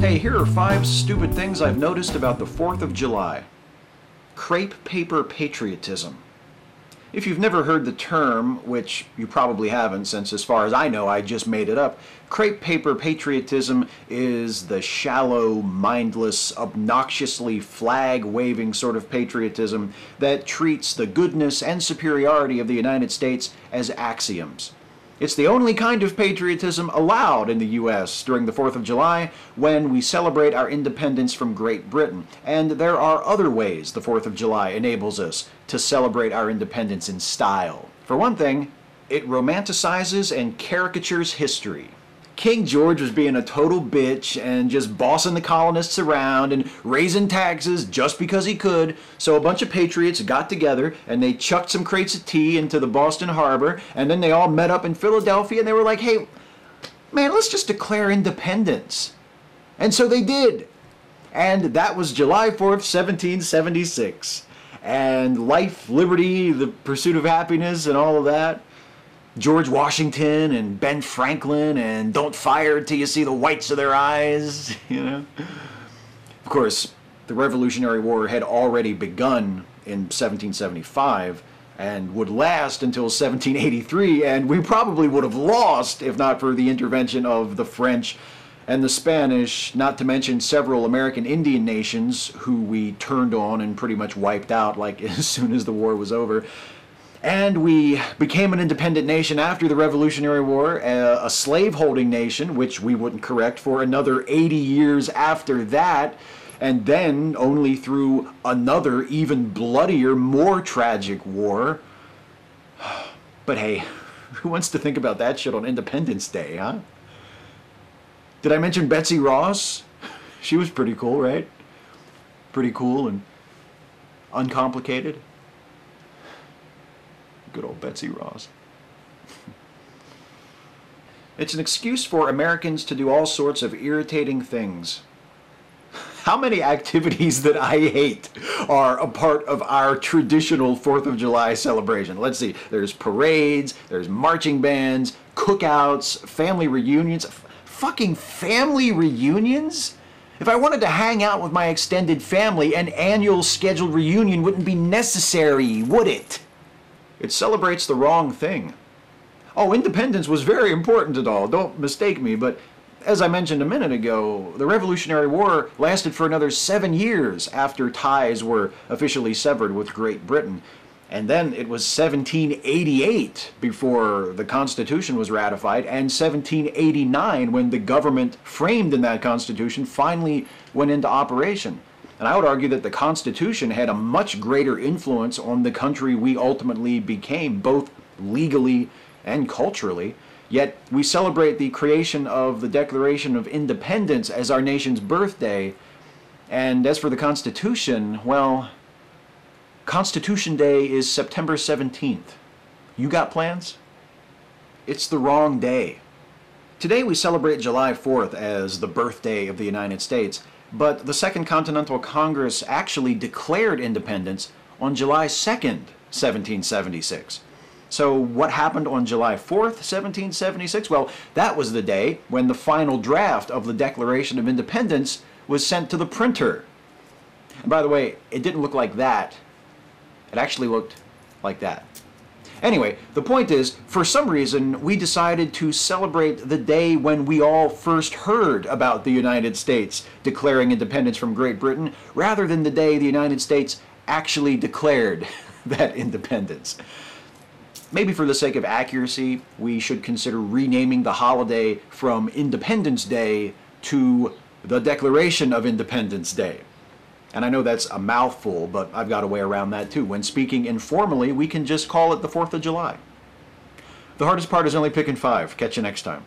Hey, here are 5 stupid things I've noticed about the 4th of July. Crepe paper patriotism. If you've never heard the term, which you probably haven't since as far as I know I just made it up, crepe paper patriotism is the shallow, mindless, obnoxiously flag-waving sort of patriotism that treats the goodness and superiority of the United States as axioms. It's the only kind of patriotism allowed in the U.S. during the 4th of July when we celebrate our independence from Great Britain. And there are other ways the 4th of July enables us to celebrate our independence in style. For one thing, it romanticizes and caricatures history. King George was being a total bitch and just bossing the colonists around and raising taxes just because he could, so a bunch of patriots got together and they chucked some crates of tea into the Boston Harbor, and then they all met up in Philadelphia and they were like, hey, man, let's just declare independence. And so they did. And that was July 4th, 1776. And life, liberty, the pursuit of happiness and all of that. George Washington and Ben Franklin and don't fire till you see the whites of their eyes, you know. Of course, the Revolutionary War had already begun in 1775 and would last until 1783, and we probably would have lost if not for the intervention of the French and the Spanish, not to mention several American Indian nations who we turned on and pretty much wiped out like as soon as the war was over. And we became an independent nation after the Revolutionary War, a slave-holding nation, which we wouldn't correct for another 80 years after that, and then only through another, even bloodier, more tragic war. But hey, who wants to think about that shit on Independence Day, huh? Did I mention Betsy Ross? She was pretty cool, right? Pretty cool and uncomplicated. Good old Betsy Ross. It's an excuse for Americans to do all sorts of irritating things. How many activities that I hate are a part of our traditional 4th of July celebration? Let's see. There's parades, there's marching bands, cookouts, family reunions. Fucking family reunions? If I wanted to hang out with my extended family, an annual scheduled reunion wouldn't be necessary, would it? It celebrates the wrong thing. Oh, independence was very important and all, don't mistake me, but as I mentioned a minute ago, the Revolutionary War lasted for another 7 years after ties were officially severed with Great Britain. And then it was 1788 before the Constitution was ratified, and 1789 when the government framed in that Constitution finally went into operation. And I would argue that the Constitution had a much greater influence on the country we ultimately became, both legally and culturally. Yet we celebrate the creation of the Declaration of Independence as our nation's birthday. And as for the Constitution, well, Constitution Day is September 17th. You got plans? It's the wrong day. Today we celebrate July 4th as the birthday of the United States. But the Second Continental Congress actually declared independence on July 2nd, 1776. So what happened on July 4th, 1776? Well, that was the day when the final draft of the Declaration of Independence was sent to the printer. And by the way, it didn't look like that. It actually looked like that. Anyway, the point is, for some reason, we decided to celebrate the day when we all first heard about the United States declaring independence from Great Britain, rather than the day the United States actually declared that independence. Maybe for the sake of accuracy, we should consider renaming the holiday from Independence Day to the Declaration of Independence Day. And I know that's a mouthful, but I've got a way around that too. When speaking informally, we can just call it the 4th of July. The hardest part is only picking 5. Catch you next time.